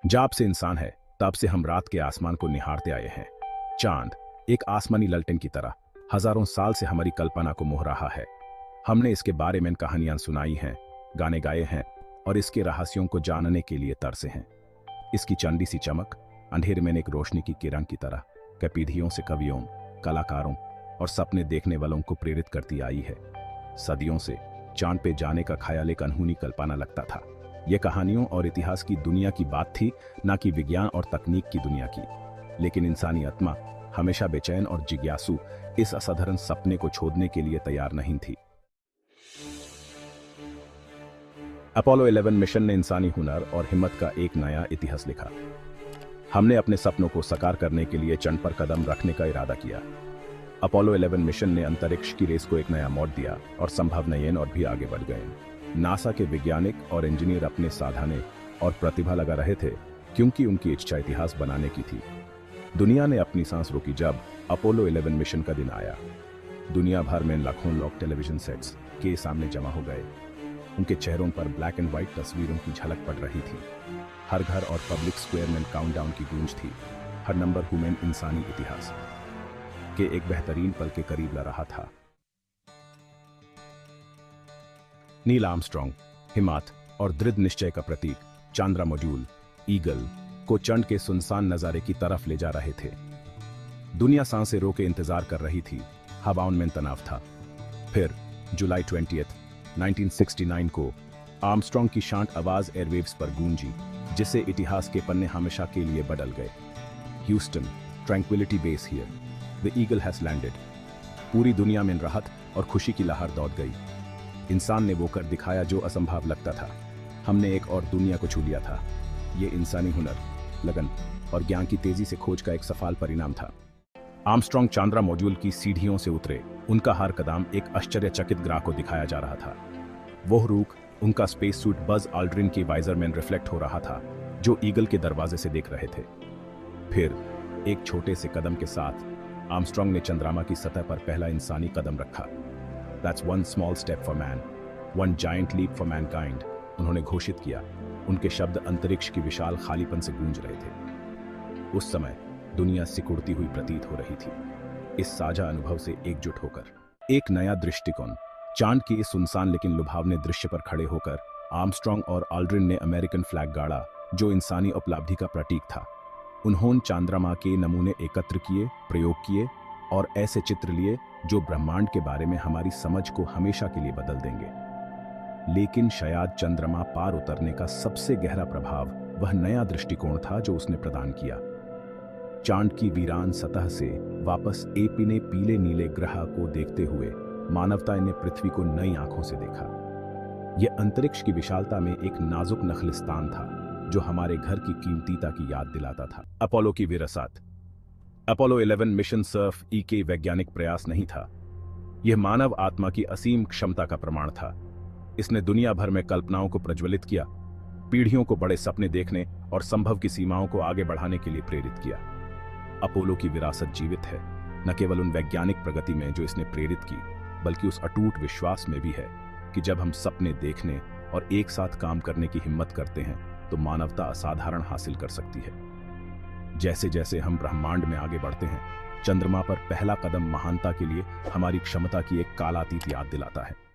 जब से इंसान है तब से हम रात के आसमान को निहारते आए हैं। चांद एक आसमानी ललटेन की तरह हजारों साल से हमारी कल्पना को मोह रहा है। हमने इसके बारे में कहानियां सुनाई हैं, गाने गाए हैं और इसके रहस्यों को जानने के लिए तरसे हैं। इसकी चंडी सी चमक अंधेरे में एक रोशनी की किरण की तरह पीढ़ियों से कवियों, कलाकारों और सपने देखने वालों को प्रेरित करती आई है। सदियों से चांद पे जाने का ख्याल एक अनहोनी कल्पना लगता था। यह कहानियों और इतिहास की दुनिया की बात थी, ना कि विज्ञान और तकनीक की दुनिया की। लेकिन इंसानी आत्मा हमेशा बेचैन और जिज्ञासु इस असाधारण सपने को छोड़ने के लिए तैयार नहीं थी। अपोलो 11 मिशन ने इंसानी हुनर और हिम्मत का एक नया इतिहास लिखा। हमने अपने सपनों को साकार करने के लिए चंद पर कदम रखने का इरादा किया। अपोलो 11 मिशन ने अंतरिक्ष की रेस को एक नया मोड़ दिया और संभव नयन और भी आगे बढ़ गए। नासा के वैज्ञानिक और इंजीनियर अपने साधने और प्रतिभा लगा रहे थे, क्योंकि उनकी इच्छा इतिहास बनाने की थी। दुनिया ने अपनी सांस रोकी जब अपोलो 11 मिशन का दिन आया। दुनिया भर में लाखों लोग टेलीविजन सेट्स के सामने जमा हो गए। उनके चेहरों पर ब्लैक एंड व्हाइट तस्वीरों की झलक पड़ रही थी। हर घर और पब्लिक स्क्वायर में काउंटडाउन की गूंज थी। हर नंबर ह्यूमन इंसानी इतिहास के एक बेहतरीन पल के करीब ला रहा था। नील आर्मस्ट्रॉन्ग हिम्मत और दृढ़ निश्चय का प्रतीक चंद्रमा मॉड्यूल ईगल को चंद के सुनसान नजारे की तरफ ले जा रहे थे। दुनिया सांसें रोके इंतजार कर रही थी। हवाओं में तनाव था। फिर जुलाई 20, 1969 को आर्मस्ट्रॉन्ग की शांत आवाज एयरवेव्स पर गूंजी, जिससे इतिहास के पन्ने हमेशा के लिए बदल गए। Houston, tranquillity base here, the eagle has landed. पूरी दुनिया में राहत और खुशी की लहर दौड़ गई। इंसान ने वो कर दिखाया जो असंभव लगता था। हमने एक और दुनिया को छू लिया था। ये इंसानी हुनर, लगन और ज्ञान की तेजी से खोज का एक सफल परिणाम था। आर्मस्ट्रॉन्ग चंद्रमा मॉड्यूल की सीढ़ियों से उतरे। उनका हर कदम एक आश्चर्यचकित ग्रह को दिखाया जा रहा था। वो रूख उनका स्पेस सूट बज ऑल्ड्रिन की वाइजर में रिफ्लेक्ट हो रहा था, जो ईगल के दरवाजे से देख रहे थे। फिर एक छोटे से कदम के साथ आर्मस्ट्रॉन्ग ने चंद्रमा की सतह पर पहला इंसानी कदम रखा। That's one small step for man, one giant leap for mankind, उन्होंने घोषित किया। उनके शब्द अंतरिक्ष की विशाल खालीपन से गूंज रहे थे। उस समय दुनिया सिकुड़ती हुई प्रतीत हो रही थी। इस साझा अनुभव से एकजुट होकर एक नया दृष्टिकोण, चांद की इस सुनसान लेकिन लुभावने दृश्य पर खड़े होकर आर्मस्ट्रॉन्ग और ऑल्ड्रिन ने अमेरिकन फ्लैग गाड़ा, जो इंसानी उपलब्धि का प्रतीक था। उन्होंने चंद्रमा के नमूने एकत्र किए, प्रयोग किए और ऐसे चित्र लिए जो ब्रह्मांड के बारे में हमारी समझ को हमेशा के लिए बदल देंगे। लेकिन शायद चंद्रमा पार उतरने का सबसे गहरा प्रभाव वह नया दृष्टिकोण था जो उसने प्रदान किया। चांद की वीरान सतह से वापस एपीने पीले नीले ग्रह को देखते हुए मानवता ने पृथ्वी को नई आंखों से देखा। यह अंतरिक्ष की विशालता में एक नाजुक नखलिस्तान था, जो हमारे घर की कीमतीता की याद दिलाता था। अपोलो की विरासत। अपोलो 11 मिशन सिर्फ के वैज्ञानिक प्रयास नहीं था। यह मानव आत्मा की असीम क्षमता का प्रमाण था। इसने दुनिया भर में कल्पनाओं को प्रज्वलित किया, पीढ़ियों को बड़े सपने देखने और संभव की सीमाओं को आगे बढ़ाने के लिए प्रेरित किया। अपोलो की विरासत जीवित है, न केवल उन वैज्ञानिक प्रगति में जो इसने प्रेरित की, बल्कि उस अटूट विश्वास में भी है कि जब हम सपने देखने और एक साथ काम करने की हिम्मत करते हैं, तो मानवता असाधारण हासिल कर सकती है। जैसे जैसे हम ब्रह्मांड में आगे बढ़ते हैं, चंद्रमा पर पहला कदम महानता के लिए हमारी क्षमता की एक कालातीत याद दिलाता है।